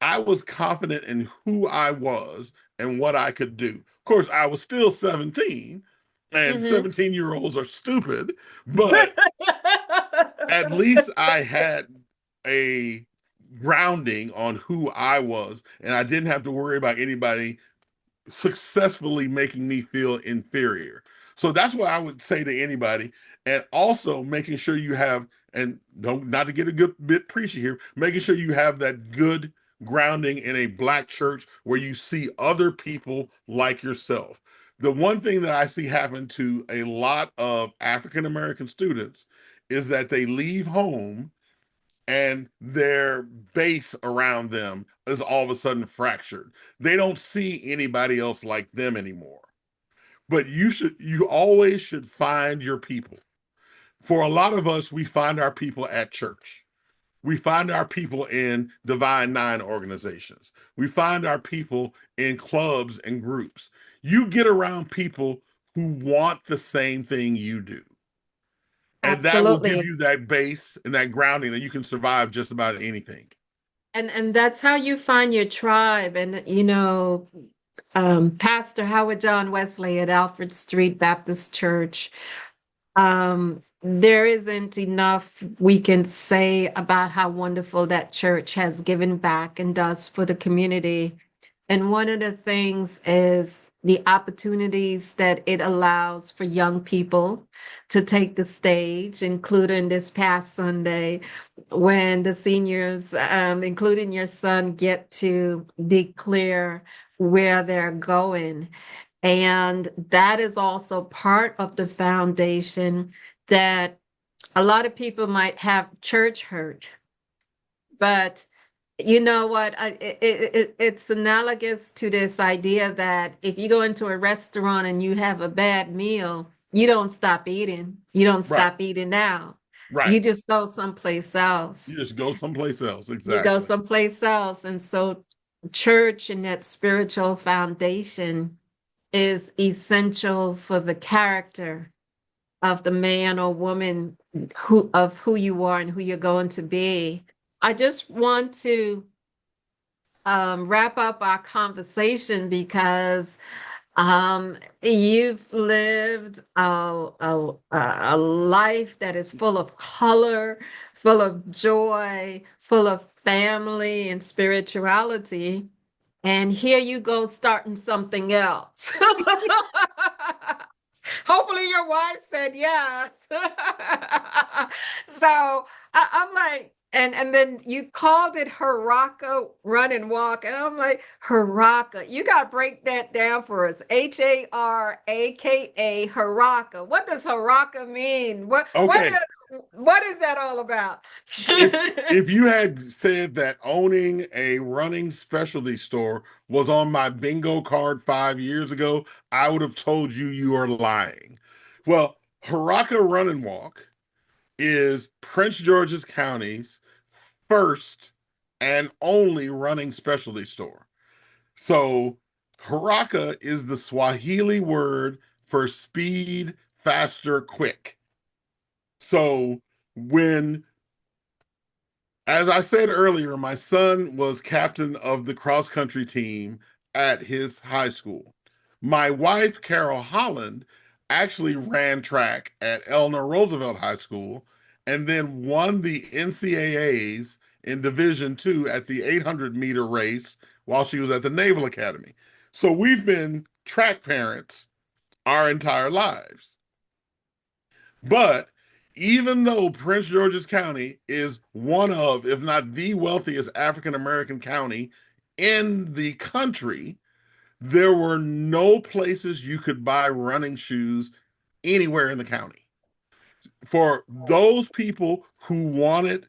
I was confident in who I was and what I could do. Of course, I was still 17, and Hmm. 17-year-olds are stupid, but at least I had a grounding on who I was, and I didn't have to worry about anybody successfully making me feel inferior. So that's what I would say to anybody. And also making sure you have, and don't not to get a good bit preachy here, making sure you have that good grounding in a black church where you see other people like yourself. The one thing that I see happen to a lot of African American students is that they leave home and their base around them is all of a sudden fractured. They don't see anybody else like them anymore. But you always should find your people. For a lot of us, we find our people at church. We find our people in Divine Nine organizations. We find our people in clubs and groups. You get around people who want the same thing you do. And that will give Absolutely. you that base and that grounding that you can survive just about anything. And that's how you find your tribe. And Pastor Howard John Wesley at Alfred Street Baptist Church. There isn't enough we can say about how wonderful that church has given back and does for the community. And one of the things is the opportunities that it allows for young people to take the stage, including this past Sunday when the seniors, including your son, get to declare where they're going. And that is also part of the foundation that a lot of people might have church hurt, but you know what? It's analogous to this idea that if you go into a restaurant and you have a bad meal, you don't stop eating. You don't Right. stop eating now. Right. You just go someplace else. You just go someplace else. You go Exactly. someplace else. And so, church and that spiritual foundation is essential for the character of the man or woman who you are and who you're going to be. I just want to wrap up our conversation because you've lived a life that is full of color, full of joy, full of family and spirituality. And here you go starting something else. Hopefully, your wife said yes. So I'm like, And then you called it Haraka run and walk. And I'm like, Haraka. You gotta break that down for us. Haraka, Haraka. What does Haraka mean? Okay, What is that all about? if if you had said that owning a running specialty store was on my bingo card 5 years ago, I would have told you you are lying. Well, Haraka Run and Walk is Prince George's County's first and only running specialty store. So Haraka is the Swahili word for speed, faster, quick. So when, as I said earlier, my son was captain of the cross country team at his high school. My wife, Carol Holland, actually ran track at Eleanor Roosevelt High School and then won the NCAAs in Division II at the 800-meter race while she was at the Naval Academy. So we've been track parents our entire lives. But even though Prince George's County is one of, if not the wealthiest African American county in the country, there were no places you could buy running shoes anywhere in the county. For those people who wanted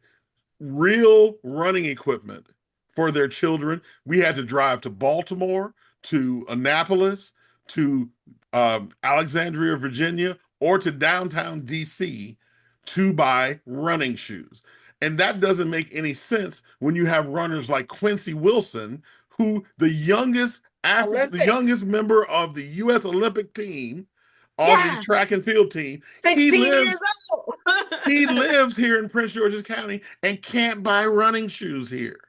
real running equipment for their children, we had to drive to Baltimore, to Annapolis, to Alexandria, Virginia, or to downtown DC to buy running shoes. And that doesn't make any sense when you have runners like Quincy Wilson, who the Olympics. youngest member of the US Olympic team on the Yeah, track and field team, 16 years old. he lives here in Prince George's County and can't buy running shoes here.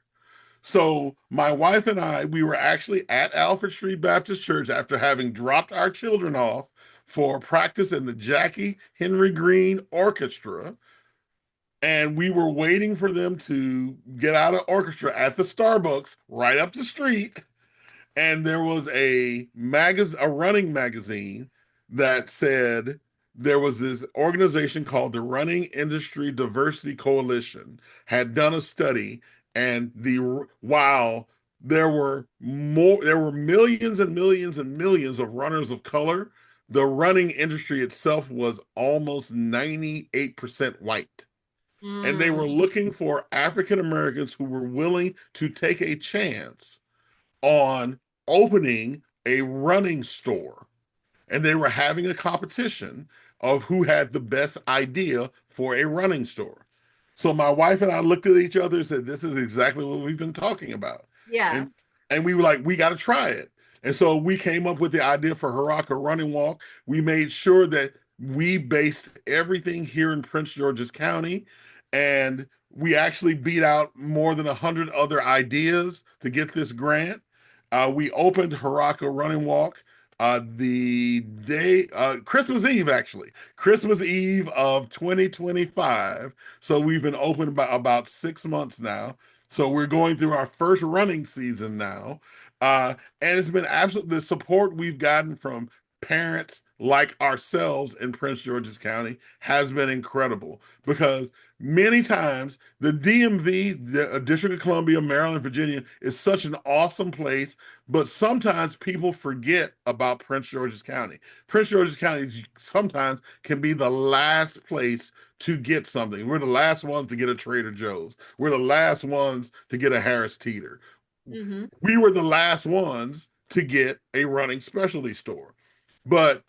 So my wife and I, we were actually at Alfred Street Baptist Church after having dropped our children off for practice in the Jackie Henry Green Orchestra. And we were waiting for them to get out of orchestra at the Starbucks right up the street, and there was a running magazine that said there was this organization called the Running Industry Diversity Coalition had done a study, and while there were millions and millions and millions of runners of color, the running industry itself was almost 98% white. And they were Mm, looking for African Americans who were willing to take a chance on opening a running store, and they were having a competition of who had the best idea for a running store. So my wife and I looked at each other and said, "This is exactly what we've been talking about," yes. and and we were like, "We got to try it." And so we came up with the idea for Haraka Running Walk. We made sure that we based everything here in Prince George's County, and we actually beat out more than 100 other ideas to get this grant. We opened Haraka Running Walk the day Christmas Eve, actually Christmas Eve of 2025. So we've been open about 6 months now. So we're going through our first running season now, and it's been absolute. The support we've gotten from parents like ourselves in Prince George's County has been incredible, because many times the DMV, the District of Columbia, Maryland, Virginia, is such an awesome place, but sometimes people forget about Prince George's County. Prince George's County sometimes can be the last place to get something. We're the last ones to get a Trader Joe's. We're the last ones to get a Harris Teeter. Hmm. We were the last ones to get a running specialty store. But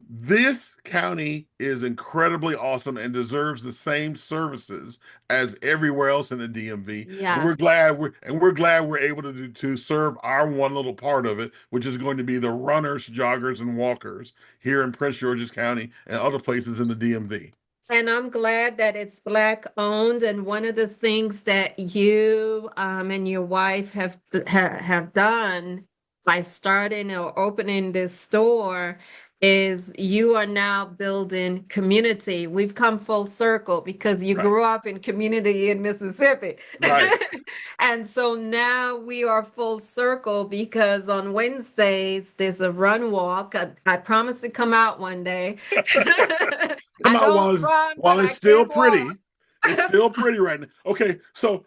this county is incredibly awesome and deserves the same services as everywhere else in the DMV. And we're Yes. glad we're glad we're able to serve our one little part of it, which is going to be the runners, joggers, and walkers here in Prince George's County and other places in the DMV. And I'm glad that it's Black owned. And one of the things that you and your wife have done by starting or opening this store is you are now building community. We've come full circle because you Right. grew up in community in Mississippi. Right. And so now we are full circle because on Wednesdays there's a run walk. I promise to come out one day. Come I out don't run, but while I it's still can walk. pretty. It's still pretty right now. Okay, so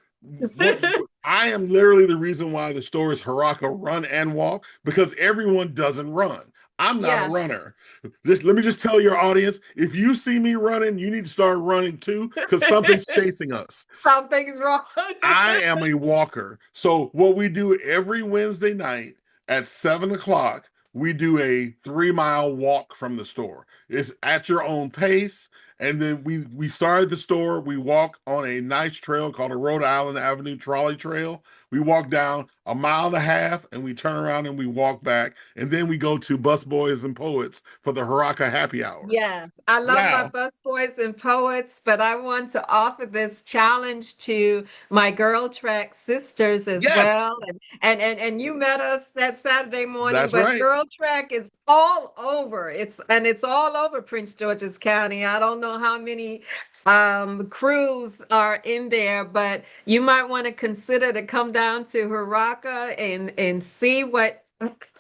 what I am literally the reason why the store is Haraka Run and Walk because everyone doesn't run. I'm not a Yeah. runner. Let me just tell your audience, if you see me running, you need to start running too because something's chasing us. Something's wrong. I am a walker. So what we do every Wednesday night at 7 o'clock, we do a 3 mile walk from the store. It's at your own pace. And then we started the store. We walk on a nice trail called a Rhode Island Avenue Trolley Trail. We walk down 1.5 miles and we turn around and we walk back. And then we go to Busboys and Poets for the Haraka Happy Hour. Yes, I love my Now, busboys and poets, but I want to offer this challenge to my girl track sisters as yes, well. And you met us that Saturday morning, that's but right. girl track is all over. It's all over Prince George's County. I don't know how many crews are in there, but you might want to consider to come down to Haraka and see what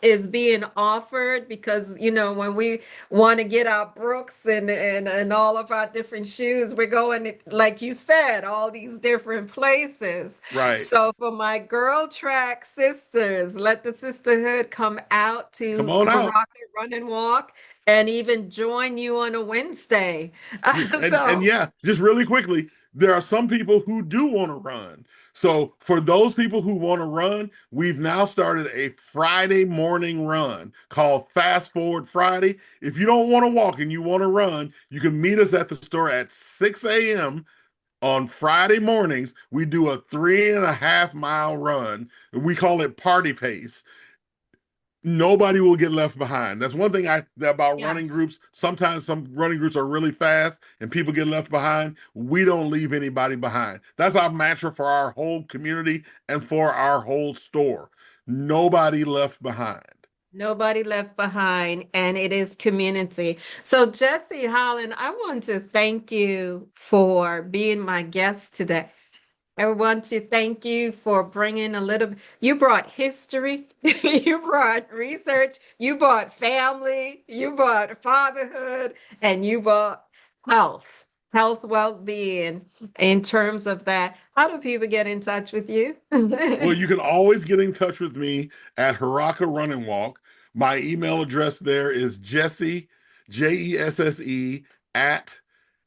is being offered because when we want to get our Brooks and all of our different shoes. We're going, like you said, all these different places. Right. So for my girl track sisters, let the sisterhood come out Come to on out. Haraka Run and Walk and even join you on a Wednesday. And So yeah, just really quickly, there are some people who do want to run. So for those people who want to run, we've now started a Friday morning run called Fast Forward Friday. If you don't want to walk and you want to run, you can meet us at the store at 6 a.m. on Friday mornings. We do a 3.5 mile run. We call it party pace. Nobody will get left behind. That's one thing about yeah. running groups. Sometimes some running groups are really fast and people get left behind. We don't leave anybody behind. That's our mantra for our whole community and for our whole store. Nobody left behind. Nobody left behind, and it is community. So, Jesse Holland, I want to thank you for being my guest today. I want to thank you for bringing a little, you brought history, you brought research, you brought family, you brought fatherhood, and you brought health, well-being in terms of that. How do people get in touch with you? Well, you can always get in touch with me at Haraka Run and Walk. My email address there is Jesse, Jesse, at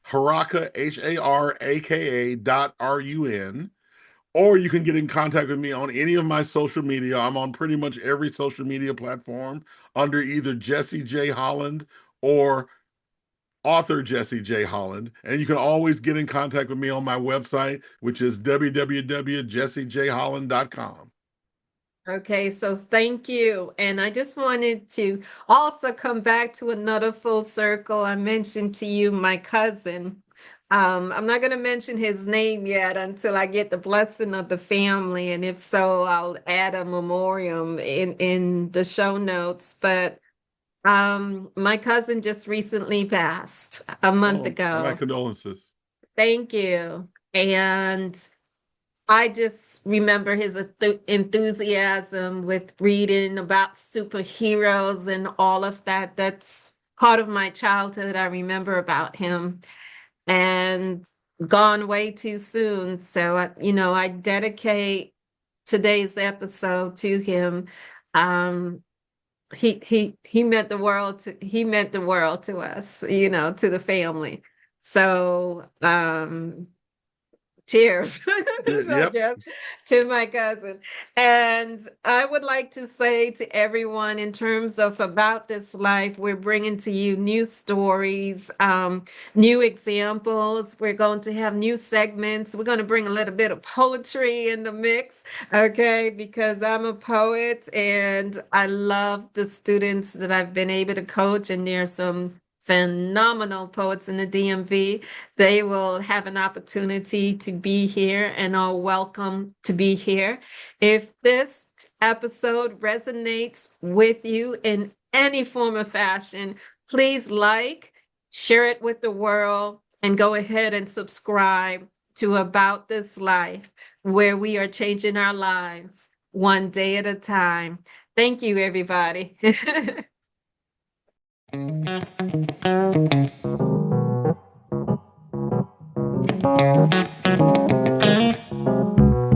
Haraka, HARAKA.RUN. Or you can get in contact with me on any of my social media. I'm on pretty much every social media platform under either Jesse J. Holland or author Jesse J. Holland. And you can always get in contact with me on my website, which is www.jessejholland.com. Okay, so thank you. And I just wanted to also come back to another full circle. I mentioned to you my cousin. I'm not going to mention his name yet until I get the blessing of the family. And if so, I'll add a memoriam in the show notes. But my cousin just recently passed a month Oh, my ago. condolences. Thank you. And I just remember his enthusiasm with reading about superheroes and all of that. That's part of my childhood. I remember about him and gone way too soon. So, I dedicate today's episode to him. Um, he meant the world to us, to the family. So, cheers, I Yep. guess, to my cousin. And I would like to say to everyone, in terms of About This Life, we're bringing to you new stories, new examples. We're going to have new segments. We're going to bring a little bit of poetry in the mix, okay? Because I'm a poet and I love the students that I've been able to coach, and there's some phenomenal poets in the DMV. They will have an opportunity to be here and are welcome to be here. If this episode resonates with you in any form or fashion, please share it with the world, and go ahead and subscribe to About This Life, where we are changing our lives one day at a time. Thank you, everybody.